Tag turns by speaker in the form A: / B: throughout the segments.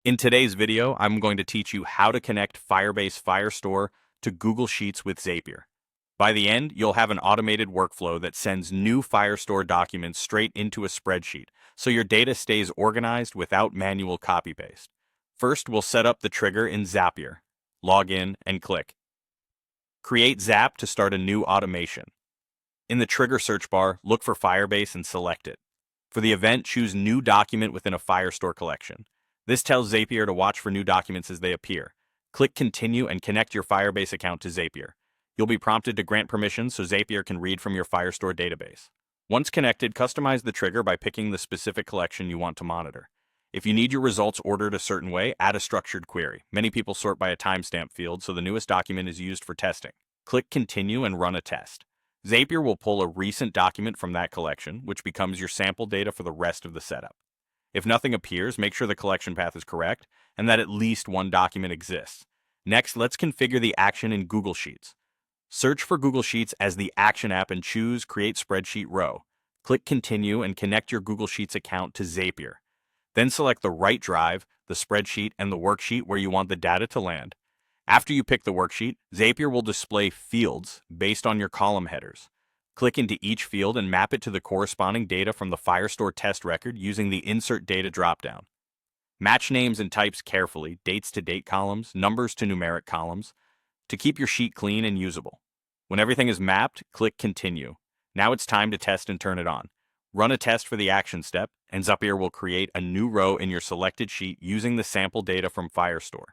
A: In today's video, I'm going to teach you how to connect Firebase Firestore to Google Sheets with Zapier. By the end, you'll have an automated workflow that sends new Firestore documents straight into a spreadsheet, so your data stays organized without manual copy-paste. First, we'll set up the trigger in Zapier. Log in and click. Create Zap to start a new automation. In the trigger search bar, look for Firebase and select it. For the event, choose New Document within a Firestore collection. This tells Zapier to watch for new documents as they appear. Click Continue and connect your Firebase account to Zapier. You'll be prompted to grant permissions so Zapier can read from your Firestore database. Once connected, customize the trigger by picking the specific collection you want to monitor. If you need your results ordered a certain way, add a structured query. Many people sort by a timestamp field, so the newest document is used for testing. Click Continue and run a test. Zapier will pull a recent document from that collection, which becomes your sample data for the rest of the setup. If nothing appears, make sure the collection path is correct and that at least one document exists. Next, let's configure the action in Google Sheets. Search for Google Sheets as the Action app and choose Create Spreadsheet Row. Click Continue and connect your Google Sheets account to Zapier. Then select the right drive, the spreadsheet, and the worksheet where you want the data to land. After you pick the worksheet, Zapier will display fields based on your column headers. Click into each field and map it to the corresponding data from the Firestore test record using the Insert Data dropdown. Match names and types carefully, dates to date columns, numbers to numeric columns, to keep your sheet clean and usable. When everything is mapped, click Continue. Now it's time to test and turn it on. Run a test for the action step, and Zapier will create a new row in your selected sheet using the sample data from Firestore.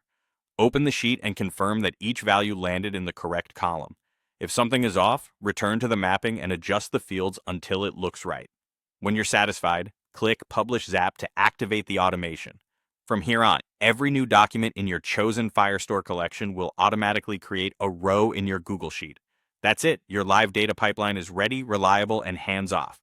A: Open the sheet and confirm that each value landed in the correct column. If something is off, return to the mapping and adjust the fields until it looks right. When you're satisfied, click Publish Zap to activate the automation. From here on, every new document in your chosen Firestore collection will automatically create a row in your Google Sheet. That's it, your live data pipeline is ready, reliable, and hands-off.